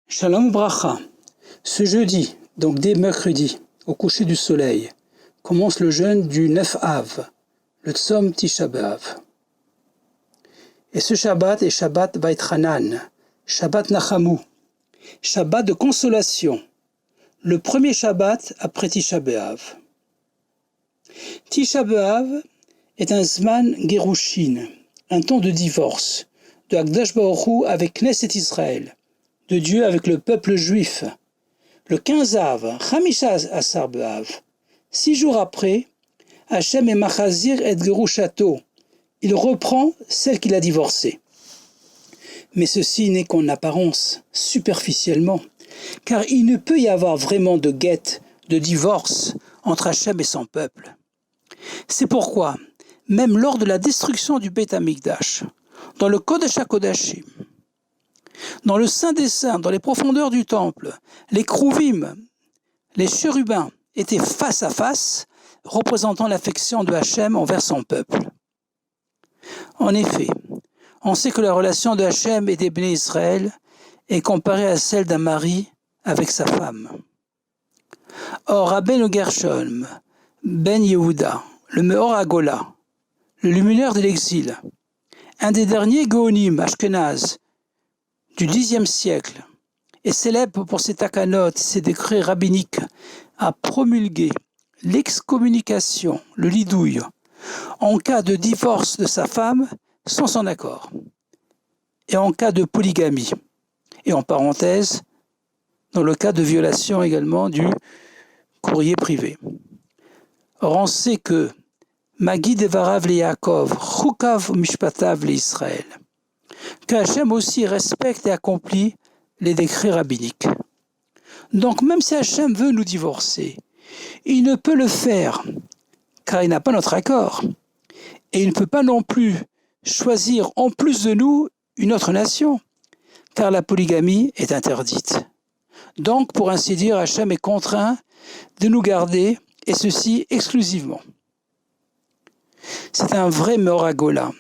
Shalom Bracha. Ce jeudi, donc dès mercredi, au coucher du soleil, commence le jeûne du 9 Av, le Tzom Tisha B'Av. Et ce Shabbat est Shabbat Vaïtranan, Shabbat Nachamu, Shabbat de consolation, le premier Shabbat après Tisha B'Av. Tisha B'Av est un Zman Gerushin, un temps de divorce, de Hakadosh Baruch Hu avec Knesset Israël, de Dieu avec le peuple juif. Le 15 Av, Chamisha Asar B'Av, 6 jours après, Hachem et Machazir et Gerushato, il reprend celle qu'il a divorcée. Mais ceci n'est qu'en apparence, superficiellement, car il ne peut y avoir vraiment de guet, de divorce entre Hachem et son peuple. C'est pourquoi, même lors de la destruction du Beit Hamikdash, dans le Kodesh HaKodashim, dans le Saint des Saints, dans les profondeurs du temple, les Krouvim, les chérubins étaient face à face, représentant l'affection de Hachem envers son peuple. En effet, on sait que la relation de Hachem et des Béné Israël est comparée à celle d'un mari avec sa femme. Or, Rabbeinu Gershom, Ben Yehuda, le Meor Hagola, le luminaire de l'exil, un des derniers Gaonim Ashkenaz du Xe siècle, est célèbre pour ses takanot, ses décrets rabbiniques, a promulgué l'excommunication, le lidouille, en cas de divorce de sa femme sans son accord, et en cas de polygamie, et en parenthèse, dans le cas de violation également du courrier privé. Or, on sait que Magi devarav le Yaakov, Chukav mishpatav le Israël, qu'Hachem aussi respecte et accomplit les décrets rabbiniques. Donc même si Hachem veut nous divorcer, il ne peut le faire car il n'a pas notre accord. Et il ne peut pas non plus choisir en plus de nous une autre nation, car la polygamie est interdite. Donc, pour ainsi dire, Hachem est contraint de nous garder, et ceci exclusivement. C'est un vrai Meor Hagola,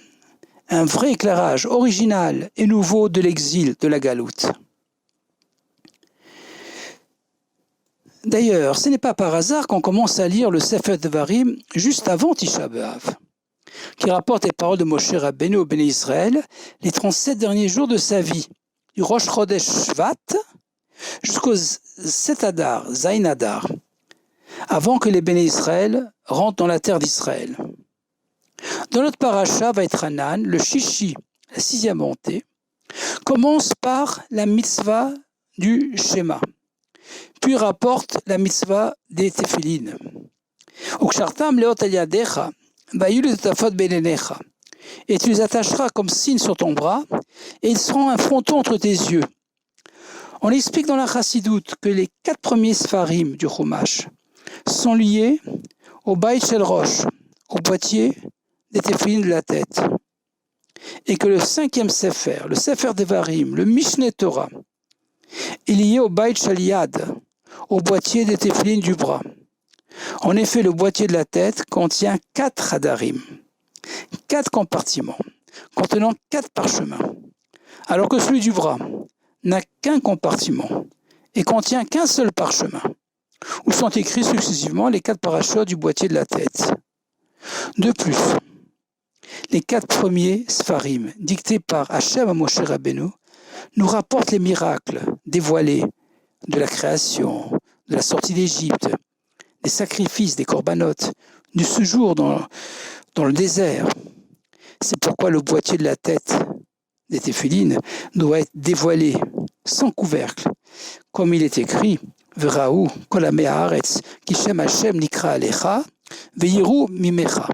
un vrai éclairage original et nouveau de l'exil, de la galoute. D'ailleurs, ce n'est pas par hasard qu'on commence à lire le Sefer Devarim juste avant Tisha B'Av, qui rapporte les paroles de Moshe Rabbeinu au Béné Israël les 37 derniers jours de sa vie, du Rosh Chodesh Shvat jusqu'au 7 Adar, Zayin Adar, avant que les Béné Israël rentrent dans la terre d'Israël. Dans notre paracha Vaïtranan, le Shishi, la 6e montée, commence par la mitzvah du Shema, puis rapporte la mitzvah des Tefillin. Ukshartam leot al yadecha, vayu letafot beinenecha, et tu les attacheras comme signe sur ton bras, et ils seront un fronton entre tes yeux. On explique dans la Chassidoute que les 4 premiers Sfarim du Chumash sont liés au Beit Shel Rosh, au boîtier des Tefillin de la tête, et que le 5e Sefer, le Sefer Devarim, le Mishneh Torah, est lié au Beit Shel Yad, au boîtier des Tefillin du bras. En effet, le boîtier de la tête contient 4 Hadarim, 4 compartiments, contenant 4 parchemins, alors que celui du bras n'a qu'un compartiment et contient qu'un seul parchemin, où sont écrits successivement les 4 parachutes du boîtier de la tête. De plus, les 4 premiers Sfarim, dictés par Hachem à Moshe Rabbeinu, nous rapportent les miracles dévoilés de la création, de la sortie d'Égypte, des sacrifices, des corbanotes, du séjour dans le désert. C'est pourquoi le boîtier de la tête des Tefillin doit être dévoilé sans couvercle, comme il est écrit Veraou kol amei haaretz ki shem Hashem nikra alecha veyiru mimecha,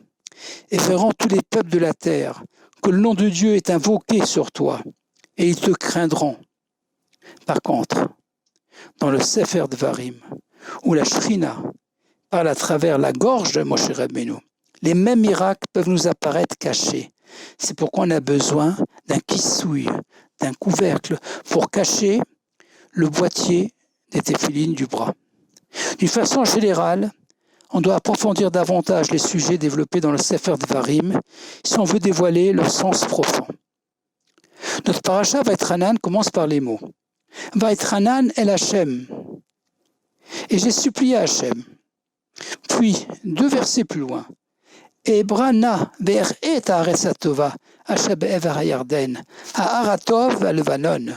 et verront tous les peuples de la terre que le nom de Dieu est invoqué sur toi, et ils te craindront. Par contre, dans le Sefer Devarim, où la Shrina parle à travers la gorge de Moshe Rabbeinu, les mêmes miracles peuvent nous apparaître cachés. C'est pourquoi on a besoin d'un kissouille, d'un couvercle, pour cacher le boîtier des Tefillin du bras. D'une façon générale, on doit approfondir davantage les sujets développés dans le Sefer Devarim si on veut dévoiler leur sens profond. Notre paracha Vaïtranan commence par les mots Vaïtranan el Hachem. Et j'ai supplié à Hachem. Puis, 2 versets plus loin. Et brana ver et aresatova, Hachab ever hayarden, à Aratov à Levanon.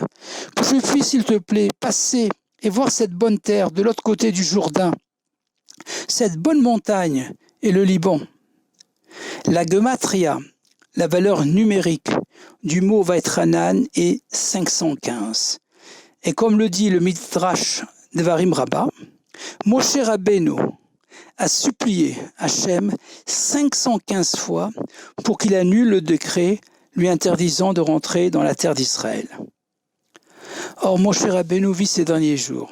Que je puisse, s'il te plaît, passer et voir cette bonne terre de l'autre côté du Jourdain, cette bonne montagne et le Liban. La gematria, la valeur numérique du mot Vaïtranan est 515. Et comme le dit le Midrash Devarim Rabbah, Moshe Rabbeinu a supplié Hachem 515 fois pour qu'il annule le décret lui interdisant de rentrer dans la terre d'Israël. Or, Moshe Rabbeinu vit ces derniers jours,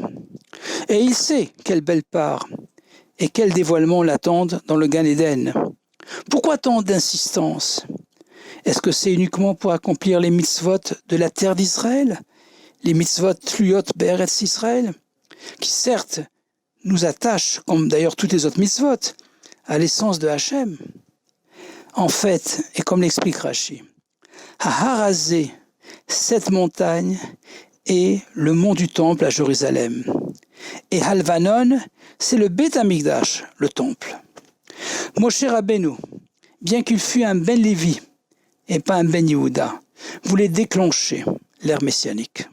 et il sait quelle belle part et quel dévoilement l'attendent dans le Gan Eden. Pourquoi tant d'insistance? Est-ce que c'est uniquement pour accomplir les mitzvot de la terre d'Israël, les mitzvot tluyot be'eretz Israël, qui certes nous attachent, comme d'ailleurs toutes les autres mitzvot, à l'essence de Hachem? En fait, et comme l'explique Rashi, Haharazé, cette montagne, est le mont du temple à Jérusalem. Et Halvanon, c'est le Beth Amikdash, le temple. Moshe Rabbeinu, bien qu'il fût un Ben Lévi et pas un Ben Yehuda, voulait déclencher l'ère messianique.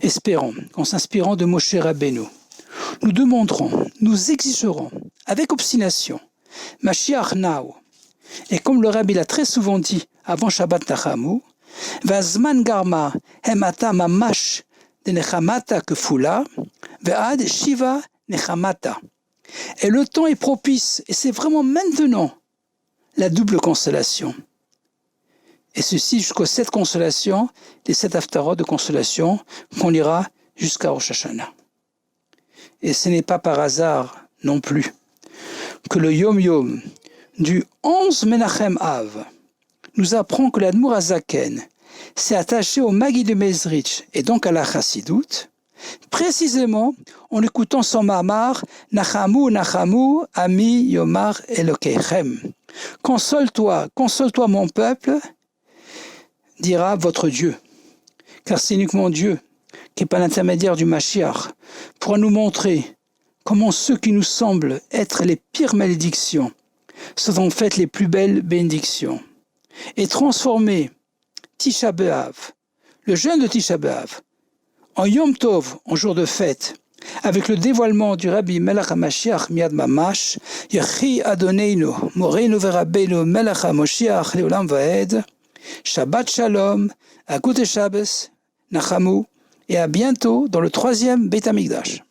Espérons qu'en s'inspirant de Moshe Rabbeinu, nous demanderons, nous exigerons, avec obstination, Mashiach Now. Et comme le Rabbi l'a très souvent dit avant Shabbat Nachamu, Vazman Garma Hemata Mamash de Nechamata Kefula, Ve'ad Shiva Nechamata. Et le temps est propice, et c'est vraiment maintenant la double consolation. Et ceci jusqu'aux 7 consolations, les 7 haftarot de consolation qu'on lira jusqu'à Rosh Hashanah. Et ce n'est pas par hasard non plus que le Yom Yom du 11 Menachem Av nous apprend que l'Admour Hazaken s'est attaché au Magi de Mezrich et donc à la Chassidoute, précisément en écoutant son Mamar Nachamu, Nachamu, Ami Yomar Elokeichem. Console-toi mon peuple, dira votre Dieu. Car c'est uniquement Dieu qui, par l'intermédiaire du Mashiach, pourra nous montrer comment ceux qui nous semblent être les pires malédictions sont en fait les plus belles bénédictions. Et transformer Tisha B'Av, le jeûne de Tisha B'Av, en Yom Tov, en jour de fête, avec le dévoilement du Rabbi Melech HaMashiach Miad Mamash, Yechi Adoneinu, Moreinu Verabbeinu Melech HaMoshiach Leolam Vaed, Shabbat Shalom, Akut Shabbos, Nachamu, et à bientôt dans le 3e Beit HaMikdash.